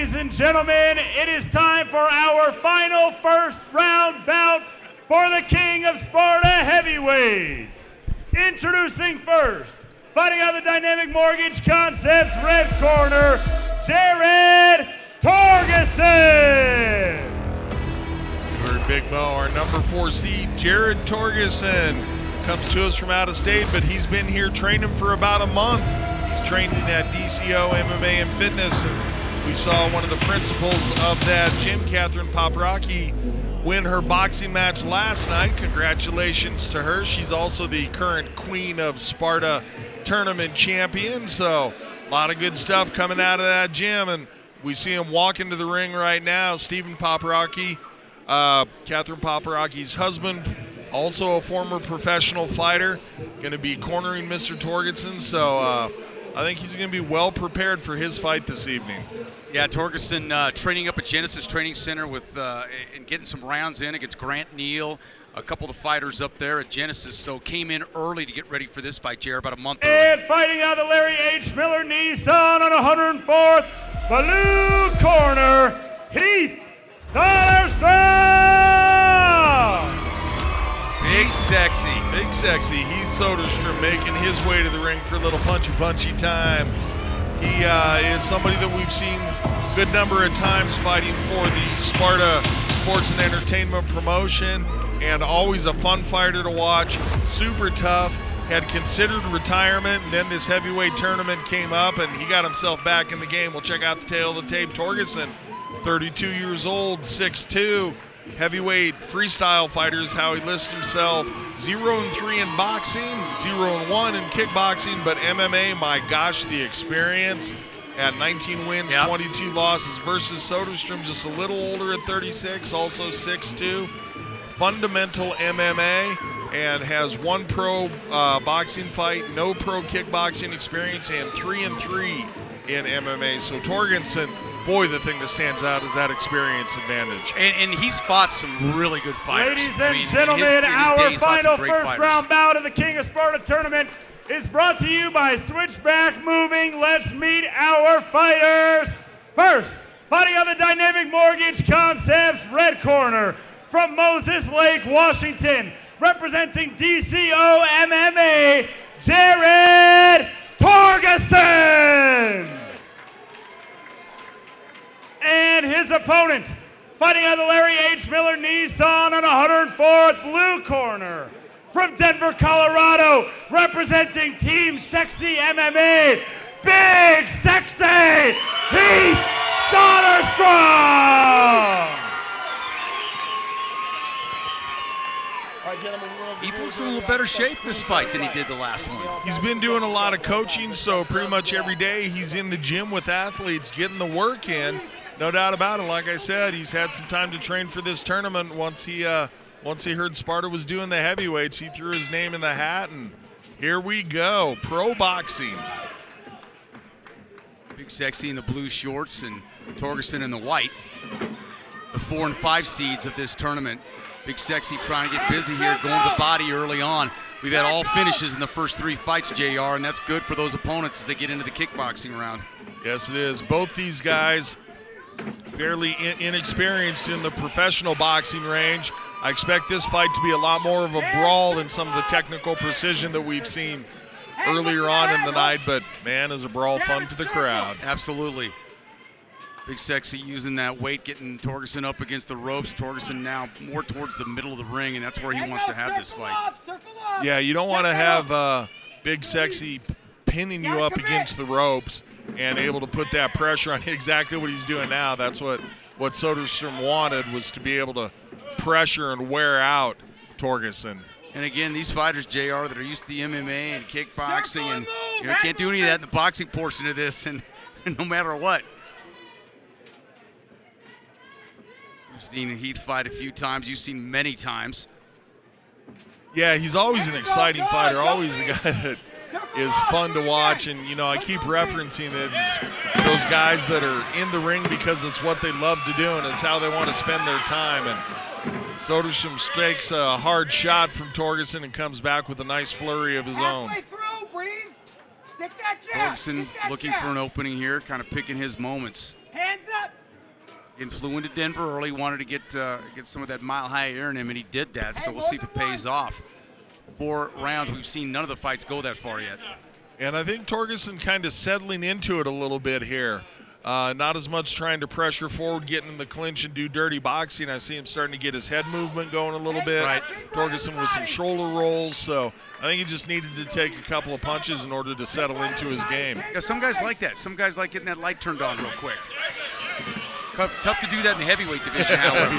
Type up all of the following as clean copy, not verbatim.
Ladies and gentlemen, it is time for our final first round bout for the King of Sparta heavyweights. Introducing first, fighting out of the Dynamic Mortgage Concepts red corner, Jared Torgeson. You heard Big Mo, our number 4 seed, Jared Torgeson, comes to us from out of state, but he's been here training for about a month. He's training at DCO MMA and Fitness, and we saw one of the principals of that gym, Catherine Paprocki, win her boxing match last night. Congratulations to her. She's also the current Queen of Sparta tournament champion, so a lot of good stuff coming out of that gym, and we see him walk into the ring right now. Stephen Paprocki, Catherine Paprocki's husband, also a former professional fighter, going to be cornering Mr. Torgeson, so I think he's going to be well prepared for his fight this evening. Yeah, Torgeson training up at Genesis Training Center with and getting some rounds in against Grant Neal, a couple of the fighters up there at Genesis, so came in early to get ready for this fight, Jared, about a month early. And fighting out of the Larry H. Miller Nissan on 104th, blue corner, Heath Soderstrom. Big sexy. Big sexy. Heath Soderstrom making his way to the ring for a little punchy time. He is somebody that we've seen a good number of times fighting for the Sparta Sports and Entertainment promotion, and always a fun fighter to watch. Super tough. Had considered retirement, and then this heavyweight tournament came up, and he got himself back in the game. We'll check out the tail of the tape. Torgeson, 32 years old, 6'2", heavyweight freestyle fighter is how he lists himself. 0-3 in boxing, 0-1 in kickboxing, but MMA, my gosh, the experience. At 19 wins, 22 losses versus Soderstrom, just a little older at 36, also 6'2". Fundamental MMA, and has 1 pro boxing fight, no pro kickboxing experience, and 3-3 in MMA. So Torgeson, boy, the thing that stands out is that experience advantage. And he's fought some really good fighters. Ladies and gentlemen, our final first round bout of the King of Sparta tournament is brought to you by Switchback Moving. Let's meet our fighters. First, fighting on the Dynamic Mortgage Concepts red corner, from Moses Lake, Washington, representing DCO MMA, Jared Torgeson. And his opponent, fighting out of the Larry H. Miller Nissan on 104th, blue corner, from Denver, Colorado, representing Team Sexy MMA, Big Sexy, Heath Soderstrom. He looks in a little better shape this fight than he did the last one. He's been doing a lot of coaching, so pretty much every day he's in the gym with athletes, getting the work in. No doubt about it. Like I said, he's had some time to train for this tournament. Once he heard Sparta was doing the heavyweights, he threw his name in the hat, and here we go. Pro boxing. Big Sexy in the blue shorts and Torgeson in the white. The 4 and 5 seeds of this tournament. Big Sexy trying to get busy here, going to the body early on. We've had all finishes in the first 3 fights, JR, and that's good for those opponents as they get into the kickboxing round. Yes, it is. Both these guys fairly inexperienced in the professional boxing range. I expect this fight to be a lot more of a brawl than some of the technical precision that we've seen earlier on in the night, but man, is a brawl fun for the crowd. Absolutely. Big Sexy using that weight, getting Torgeson up against the ropes. Torgeson now more towards the middle of the ring, and that's where he wants to have this fight. Yeah, you don't want to have Big Sexy pinning you up against the ropes and able to put that pressure on. Exactly what he's doing now. That's what Soderstrom wanted, was to be able to pressure and wear out Torgeson. And again, these fighters, JR, that are used to the MMA and kickboxing, and can't do any of that in the boxing portion of this, and no matter what. We've seen Heath fight a few times. You've seen many times. Yeah, he's always an exciting fighter, always a guy that is fun to watch. And, I keep referencing it as those guys that are in the ring because it's what they love to do and it's how they want to spend their time. And Soderstrom strikes a hard shot from Torgeson and comes back with a nice flurry of his own. Torgeson looking for an opening here, kind of picking his moments. Hands up. Flew into Denver early, wanted to get some of that mile-high air in him, and he did that, so we'll see if it pays off. 4 rounds, we've seen none of the fights go that far yet. And I think Torgeson kind of settling into it a little bit here. Not as much trying to pressure forward, getting in the clinch and do dirty boxing. I see him starting to get his head movement going a little bit. Right. Torgeson with some shoulder rolls, so I think he just needed to take a couple of punches in order to settle into his game. Yeah, some guys like that. Some guys like getting that light turned on real quick. Tough to do that in the heavyweight division, however.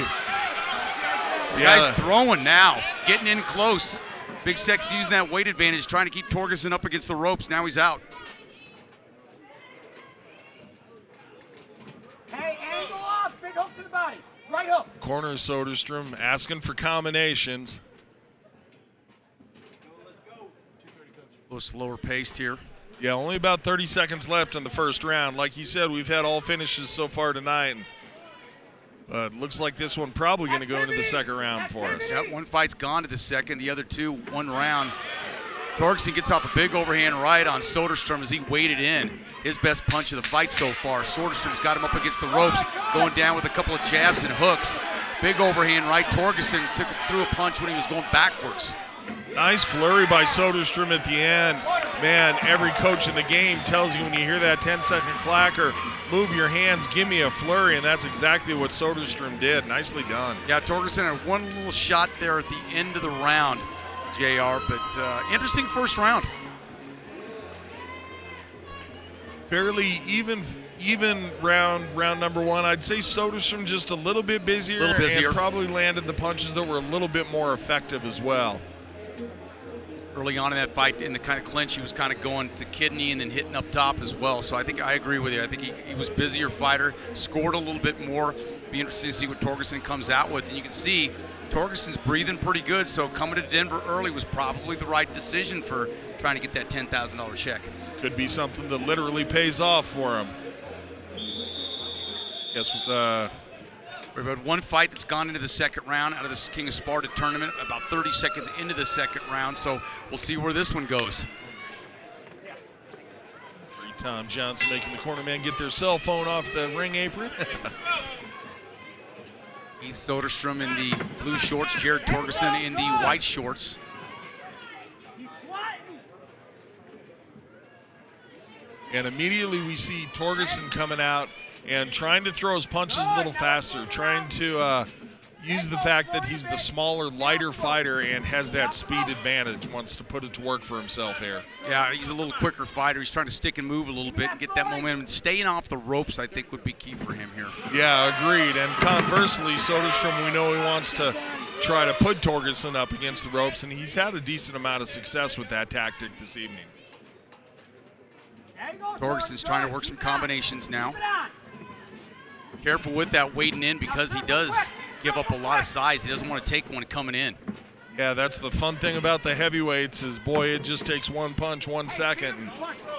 The guy's throwing now, getting in close. Big Sexy using that weight advantage, trying to keep Torgeson up against the ropes. Now he's out. Hey, angle off, big hook to the body. Right hook. Corner Soderstrom asking for combinations. A little slower paced here. Yeah, only about 30 seconds left in the first round. Like you said, we've had all finishes so far tonight. But looks like this one probably going to go into the second round for us. That one fight's gone to the second. The other 2, 1 round. Torgeson gets off a big overhand right on Soderstrom as he weighted in. His best punch of the fight so far. Soderstrom's got him up against the ropes, going down with a couple of jabs and hooks. Big overhand right. Torgeson threw a punch when he was going backwards. Nice flurry by Soderstrom at the end. Man, every coach in the game tells you when you hear that 10-second clacker, move your hands, give me a flurry, and that's exactly what Soderstrom did. Nicely done. Yeah, Torgeson had one little shot there at the end of the round, JR, but interesting first round. Fairly even round number 1. I'd say Soderstrom just a little bit busier, and probably landed the punches that were a little bit more effective as well. Early on in that fight, in the kind of clinch, he was kind of going to kidney and then hitting up top as well. So I think I agree with you. I think he was busier fighter, scored a little bit more. Be interesting to see what Torgeson comes out with. And you can see Torgeson's breathing pretty good. So coming to Denver early was probably the right decision for trying to get that $10,000 check. Could be something that literally pays off for him. Guess we've had one fight that's gone into the second round out of this King of Sparta tournament, about 30 seconds into the second round, so we'll see where this one goes. Tom Johnson making the corner man get their cell phone off the ring apron. Heath Soderstrom in the blue shorts, Jared Torgeson in the white shorts. And immediately we see Torgeson coming out and trying to throw his punches a little faster, trying to use the fact that he's the smaller, lighter fighter and has that speed advantage, wants to put it to work for himself here. Yeah, he's a little quicker fighter. He's trying to stick and move a little bit and get that momentum. Staying off the ropes, I think, would be key for him here. Yeah, agreed. And conversely, Soderstrom, we know he wants to try to put Torgeson up against the ropes, and he's had a decent amount of success with that tactic this evening. Torgeson's trying to work some combinations now. Careful with that wading in because he does give up a lot of size. He doesn't want to take one coming in. Yeah, that's the fun thing about the heavyweights is, boy, it just takes one punch, 1 second, and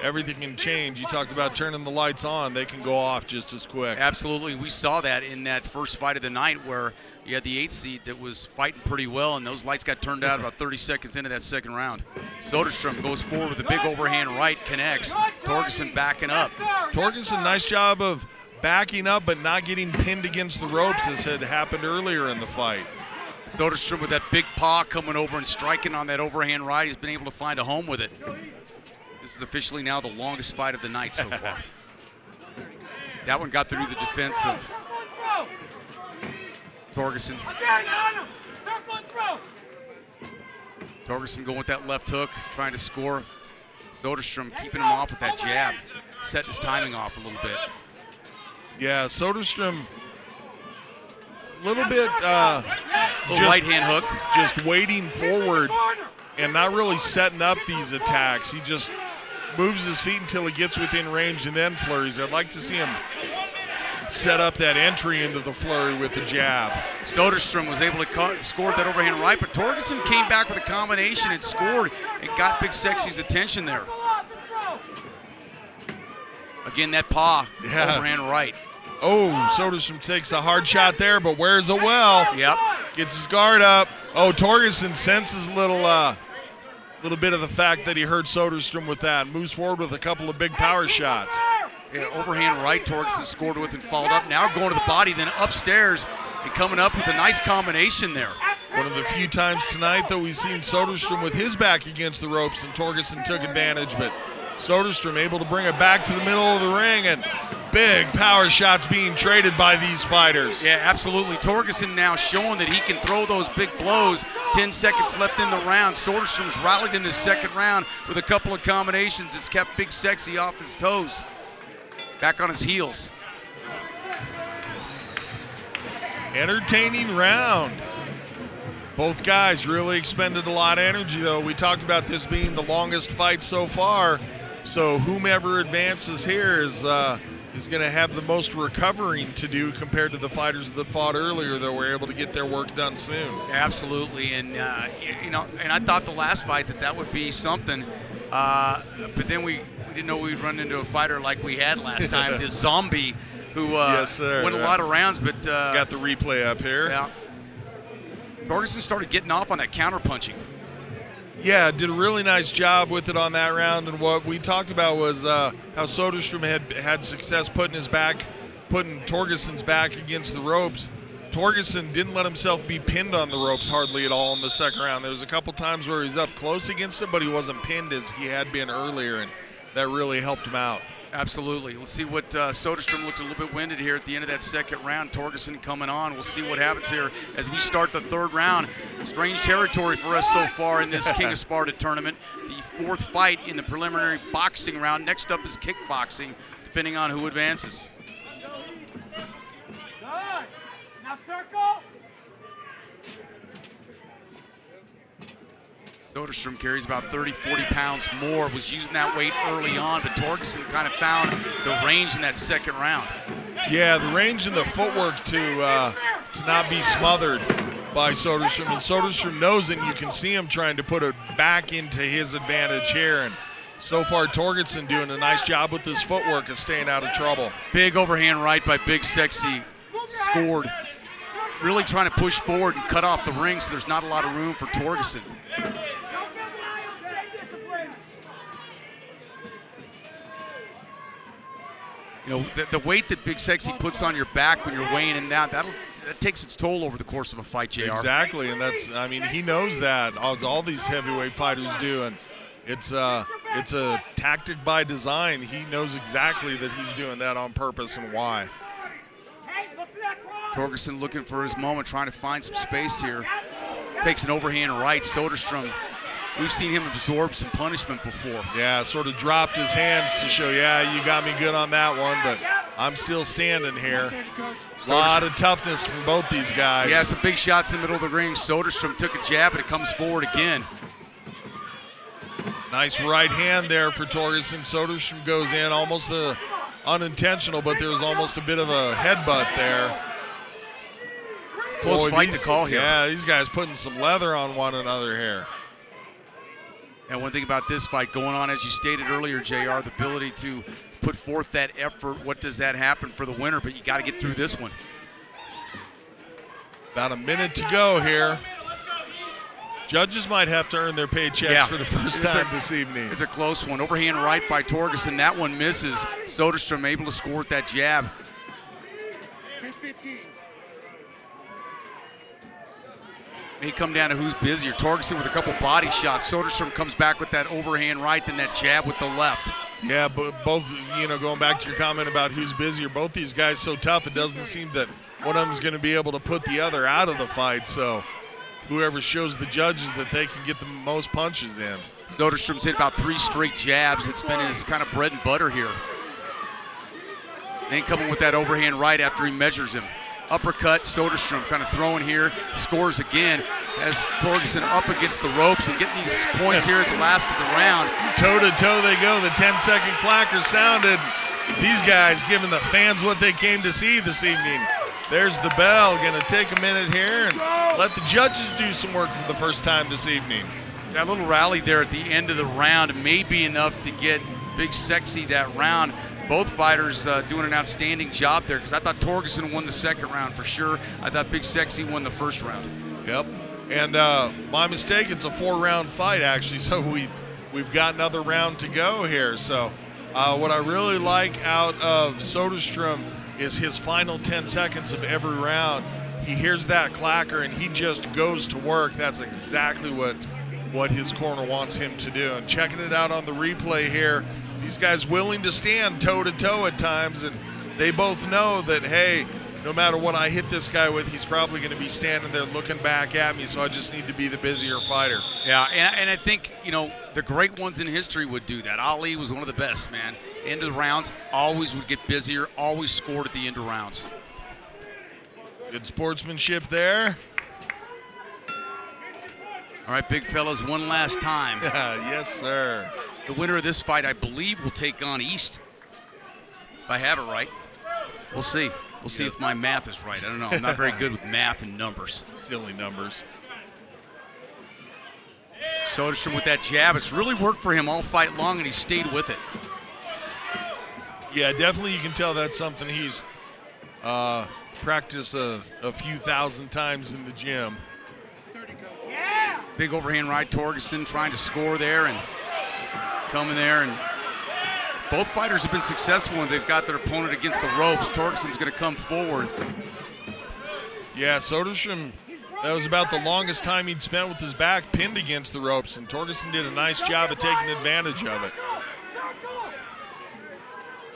everything can change. You talked about turning the lights on. They can go off just as quick. Absolutely. We saw that in that first fight of the night where you had the 8th seed that was fighting pretty well, and those lights got turned out about 30 seconds into that second round. Soderstrom goes forward with a big overhand right, connects. Torgeson backing up. Torgeson, nice job of backing up but not getting pinned against the ropes as had happened earlier in the fight. Soderstrom with that big paw coming over and striking on that overhand right. He's been able to find a home with it. This is officially now the longest fight of the night so far. That one got through the defense of Torgeson. Torgeson going with that left hook, trying to score. Soderstrom keeping him off with that jab, setting his timing off a little bit. Yeah, Soderstrom, a little bit little right hand hook. Just waiting forward and not really setting up these attacks. He just moves his feet until he gets within range and then flurries. I'd like to see him set up that entry into the flurry with the jab. Soderstrom was able to score that overhand right, but Torgeson came back with a combination and scored and got Big Sexy's attention there. Again, that paw, overhand right. Oh, Soderstrom takes a hard shot there, but wears it well. Yep. Gets his guard up. Oh, Torgeson senses a little bit of the fact that he hurt Soderstrom with that. Moves forward with a couple of big power shots. Yeah, overhand right, Torgeson scored with and followed up. Now going to the body, then upstairs and coming up with a nice combination there. One of the few times tonight, though, we've seen Soderstrom with his back against the ropes, and Torgeson took advantage, but Soderstrom able to bring it back to the middle of the ring, and big power shots being traded by these fighters. Yeah, absolutely. Torgeson now showing that he can throw those big blows. 10 seconds left in the round. Soderstrom's rallied in the second round with a couple of combinations. It's kept Big Sexy off his toes. Back on his heels. Entertaining round. Both guys really expended a lot of energy, though. We talked about this being the longest fight so far, so whomever advances here is going to have the most recovering to do compared to the fighters that fought earlier that were able to get their work done soon. Absolutely, and and I thought the last fight that would be something, but then we didn't know we'd run into a fighter like we had last time, this zombie who yes, sir. won a lot of rounds, but got the replay up here. Yeah. Torgeson started getting off on that counter punching. Yeah, did a really nice job with it on that round, and what we talked about was how Soderstrom had success putting Torgeson's back against the ropes. Torgeson didn't let himself be pinned on the ropes hardly at all in the second round. There was a couple times where he was up close against it, but he wasn't pinned as he had been earlier, and that really helped him out. Absolutely. Let's see what Soderstrom looked a little bit winded here at the end of that second round. Torgeson coming on. We'll see what happens here as we start the third round. Strange territory for us so far in this King of Sparta tournament. The fourth fight in the preliminary boxing round. Next up is kickboxing, depending on who advances. Good. Now circle. Soderstrom carries about 30, 40 pounds more, was using that weight early on, but Torgeson kind of found the range in that second round. Yeah, the range and the footwork to not be smothered by Soderstrom, and Soderstrom knows it, and you can see him trying to put it back into his advantage here, and so far Torgeson doing a nice job with his footwork of staying out of trouble. Big overhand right by Big Sexy, scored. Really trying to push forward and cut off the ring, so there's not a lot of room for Torgeson. You know, the weight that Big Sexy puts on your back when you're weighing him down, that takes its toll over the course of a fight, JR. Exactly, and I mean, he knows that. All these heavyweight fighters do, and it's a tactic by design. He knows exactly that he's doing that on purpose and why. Torgeson looking for his moment, trying to find some space here. Takes an overhand right. Soderstrom, we've seen him absorb some punishment before. Yeah, sort of dropped his hands to show, yeah, you got me good on that one, but I'm still standing here. A lot of toughness from both these guys. Yeah, some big shots in the middle of the ring. Soderstrom took a jab, and it comes forward again. Nice right hand there for Torgeson. Soderstrom goes in, almost unintentional, but there was almost a bit of a headbutt there. Close fight to call here. Yeah, these guys putting some leather on one another here. And one thing about this fight going on, as you stated earlier, JR, the ability to put forth that effort, what does that happen for the winner? But you got to get through this one. About a minute to go here. Judges might have to earn their paychecks for the first time this evening. It's a close one. Overhand right by Torgeson. That one misses. Soderstrom able to score with that jab. 2:15. May come down to who's busier. Torgeson with a couple body shots. Soderstrom comes back with that overhand right, then that jab with the left. Yeah, but both, going back to your comment about who's busier, both these guys so tough, it doesn't seem that one of them is going to be able to put the other out of the fight. So whoever shows the judges that they can get the most punches in. Soderstrom's hit about 3 straight jabs. It's been his kind of bread and butter here. Then coming with that overhand right after he measures him. Uppercut, Soderstrom kind of throwing here, scores again, has Torgeson up against the ropes and getting these points here at the last of the round. Toe-to-toe they go, the 10-second clacker sounded. These guys giving the fans what they came to see this evening. There's the bell, gonna take a minute here and let the judges do some work for the first time this evening. That little rally there at the end of the round may be enough to get Big Sexy that round. Both fighters doing an outstanding job there, because I thought Torgeson won the second round for sure. I thought Big Sexy won the first round. Yep, and my mistake, it's a 4-round fight actually, so we've got another round to go here. So What I really like out of Soderstrom is his final 10 seconds of every round. He hears that clacker and he just goes to work. That's exactly what his corner wants him to do. And checking it out on the replay here, these guys willing to stand toe-to-toe at times, and they both know that, hey, no matter what I hit this guy with, he's probably going to be standing there looking back at me, so I just need to be the busier fighter. Yeah, and I think, the great ones in history would do that. Ali was one of the best, man. End of the rounds, always would get busier, always scored at the end of rounds. Good sportsmanship there. All right, big fellas, one last time. Yes, sir. The winner of this fight, I believe, will take on East. If I have it right. We'll see. We'll see if my math is right. I don't know. I'm not very good with math and numbers. Silly numbers. Soderstrom with that jab. It's really worked for him all fight long, and he stayed with it. Yeah, definitely you can tell that's something he's practiced a few thousand times in the gym. Big overhand right, Torgeson trying to score there and coming there. And both fighters have been successful when they've got their opponent against the ropes. Torgeson's going to come forward. Yeah, Soderstrom, that was about the longest time he'd spent with his back pinned against the ropes, and Torgeson did a nice job of taking advantage of it.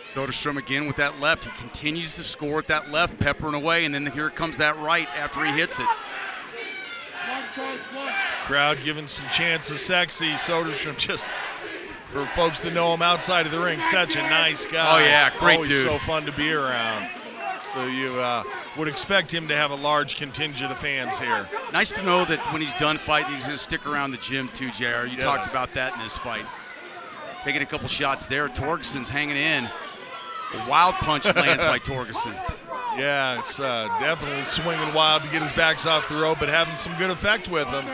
Soderstrom again with that left. He continues to score at that left, peppering away, and then here comes that right after he hits it. Crowd giving some chances. Sexy. Soderstrom, just for folks that know him outside of the ring, such a nice guy. Oh yeah, great Always dude. So fun to be around. So you would expect him to have a large contingent of fans here. Nice to know that when he's done fighting, he's going to stick around the gym too, JR. You talked about that in this fight. Taking a couple shots there. Torgeson's hanging in. A wild punch lands by Torgeson. Yeah, it's definitely swinging wild to get his backs off the rope, but having some good effect with him.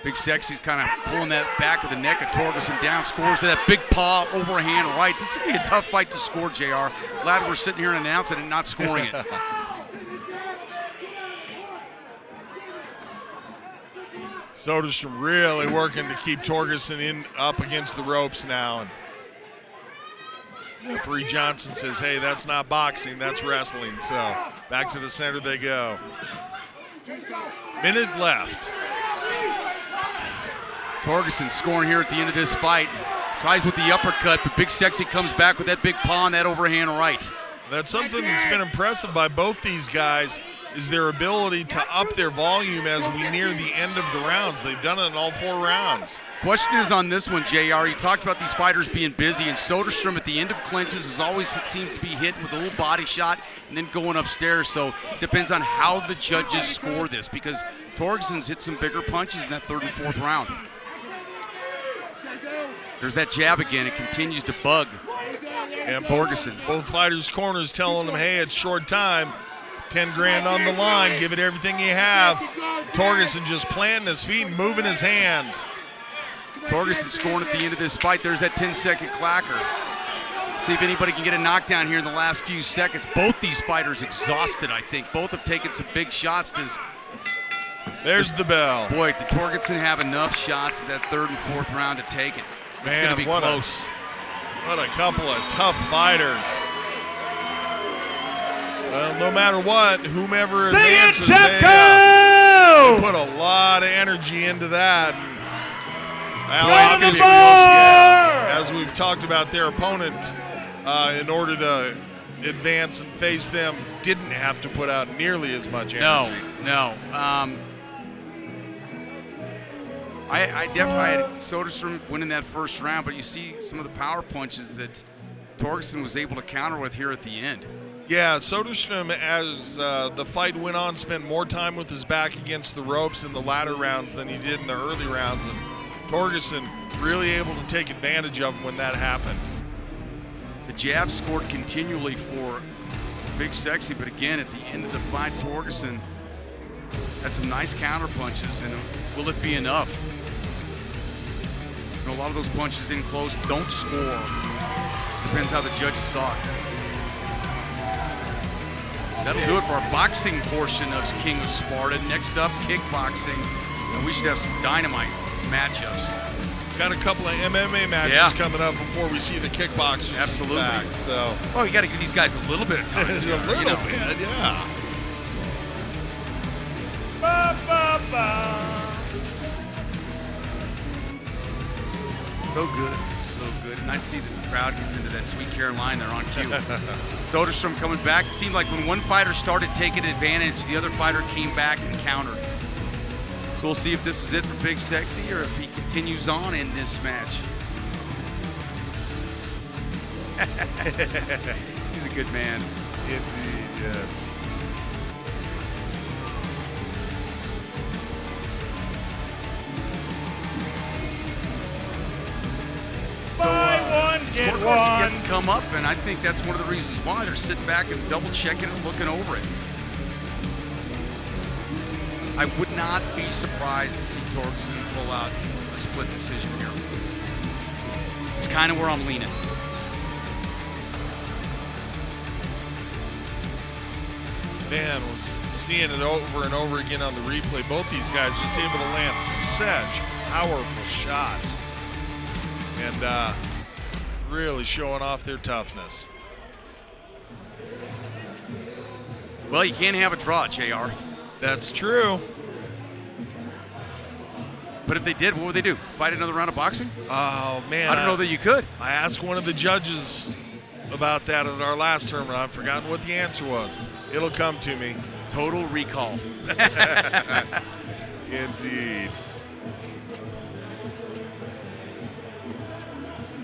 Big Sexy's kind of pulling that back of the neck of Torgeson down, scores to that big paw overhand right. This would be a tough fight to score, JR. Glad we're sitting here and announcing it and not scoring it. Soderstrom really working to keep Torgeson up against the ropes now. And referee Johnson says, hey, that's not boxing, that's wrestling. So back to the center they go. Minute left. Torgeson scoring here at the end of this fight. Tries with the uppercut, but Big Sexy comes back with that big paw and that overhand right. That's something that's been impressive by both these guys, is their ability to up their volume as we near the end of the rounds. They've done it in all 4 rounds. Question is on this one, JR. You talked about these fighters being busy, and Soderstrom at the end of clinches is always, it seems to be hit with a little body shot and then going upstairs. So it depends on how the judges score this, because Torgeson's hit some bigger punches in that 3rd and 4th round. There's that jab again. It continues to bug Torgeson. Both fighters' corners telling them, hey, it's short time. 10 grand on the line. Give it everything you have. Torgeson just planting his feet and moving his hands. Torgeson scoring at the end of this fight. There's that 10-second clacker. See if anybody can get a knockdown here in the last few seconds. Both these fighters exhausted, I think. Both have taken some big shots. There's the bell. Boy, did Torgeson have enough shots in that 3rd and 4th round to take it? It's going to be close. What a couple of tough fighters. Well, no matter what, whomever advances, they put a lot of energy into that. It's going to be close. Yeah. As we've talked about, their opponent, in order to advance and face them, didn't have to put out nearly as much energy. No. I definitely had Soderstrom winning that 1st round, but you see some of the power punches that Torgeson was able to counter with here at the end. Yeah, Soderstrom, as the fight went on, spent more time with his back against the ropes in the latter rounds than he did in the early rounds, and Torgeson really able to take advantage of him when that happened. The jab scored continually for Big Sexy, but again, at the end of the fight, Torgeson had some nice counter punches, and will it be enough? A lot of those punches in close don't score. Depends how the judges saw it. That'll do it for our boxing portion of King of Sparta. Next up, kickboxing. And we should have some dynamite matchups. Got a couple of MMA matches coming up before we see the kickboxers. Absolutely. Back, so. Well, you got to give these guys a little bit of time. A little bit, yeah. Ba, ba, ba. So good, so good. And I see that the crowd gets into that Sweet Caroline. They're on cue. Soderstrom coming back. It seemed like when one fighter started taking advantage, the other fighter came back and countered. So we'll see if this is it for Big Sexy or if he continues on in this match. He's a good man. Indeed, yes. So scorecards have yet to come up, and I think that's one of the reasons why they're sitting back and double checking and looking over it. I would not be surprised to see Torgeson pull out a split decision here. It's kind of where I'm leaning. Man, we're seeing it over and over again on the replay. Both these guys just able to land such powerful shots. And really showing off their toughness. Well, you can't have a draw, JR. That's true. But if they did, what would they do? Fight another round of boxing? Oh, man. I don't know that you could. I asked one of the judges about that at our last tournament. I've forgotten what the answer was. It'll come to me. Total recall. Indeed.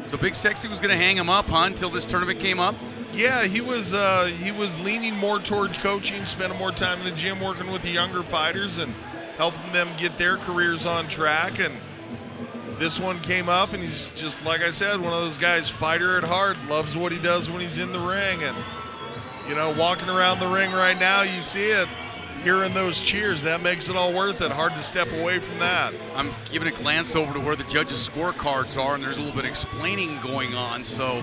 So Big Sexy was going to hang him up, huh, until this tournament came up? Yeah, he was leaning more toward coaching, spending more time in the gym working with the younger fighters and helping them get their careers on track. And this one came up, and he's just, like I said, one of those guys, fighter at heart, loves what he does when he's in the ring. And, you know, walking around the ring right now, you see it, hearing those cheers, that makes it all worth it. Hard to step away from that. I'm giving a glance over to where the judges' scorecards are, and there's a little bit of explaining going on. So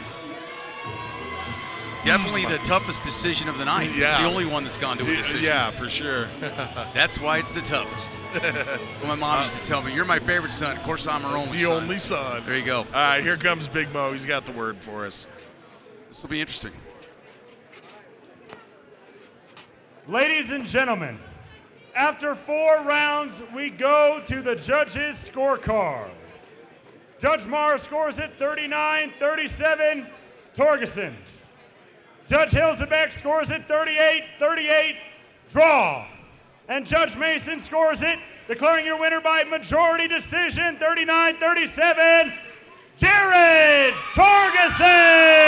definitely the toughest decision of the night. Yeah. It's the only one that's gone to a decision. Yeah, for sure. That's why it's the toughest. Well, my mom used to tell me, you're my favorite son. Of course, I'm her only son. The only son. There you go. All right, here comes Big Mo. He's got the word for us. This will be interesting. Ladies and gentlemen, after 4 rounds, we go to the judges' scorecard. Judge Marr scores it 39-37, Torgeson. Judge Hilzebeck scores it 38-38, draw. And Judge Mason scores it, declaring your winner by majority decision, 39-37, Jared Torgeson!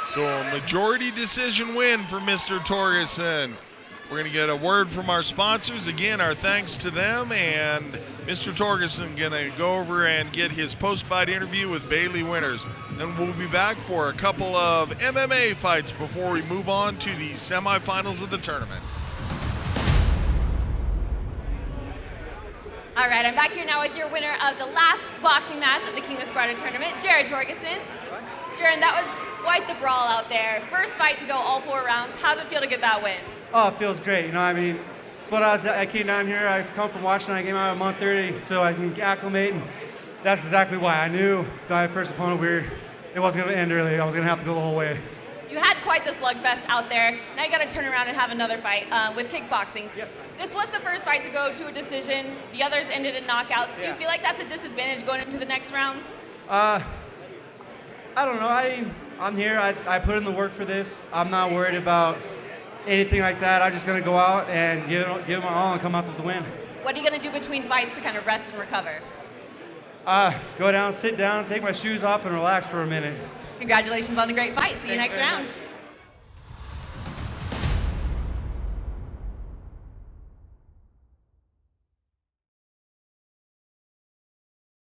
So a majority decision win for Mr. Torgeson. We're going to get a word from our sponsors. Again, our thanks to them. And Mr. Torgeson going to go over and get his post-fight interview with Bailey Winters. And we'll be back for a couple of MMA fights before we move on to the semifinals of the tournament. All right, I'm back here now with your winner of the last boxing match of the King of Sparta tournament, Jared Torgeson. Jared, that was quite the brawl out there. First fight to go all 4 rounds. How's it feel to get that win? Oh, it feels great. You know, I mean, it's what I came down here. I've come from Washington. I came out at month 30 so I can acclimate, and that's exactly why. I knew my first opponent, it wasn't going to end early. I was going to have to go the whole way. You had quite the slugfest out there. Now you got to turn around and have another fight with kickboxing. Yes. This was the first fight to go to a decision. The others ended in knockouts. Do you feel like that's a disadvantage going into the next rounds? I don't know. I'm here. I put in the work for this. I'm not worried about anything like that. I'm just going to go out and give it my all and come out with the win. What are you going to do between fights to kind of rest and recover? Go down, sit down, take my shoes off, and relax for a minute. Congratulations on the great fight. See you next round.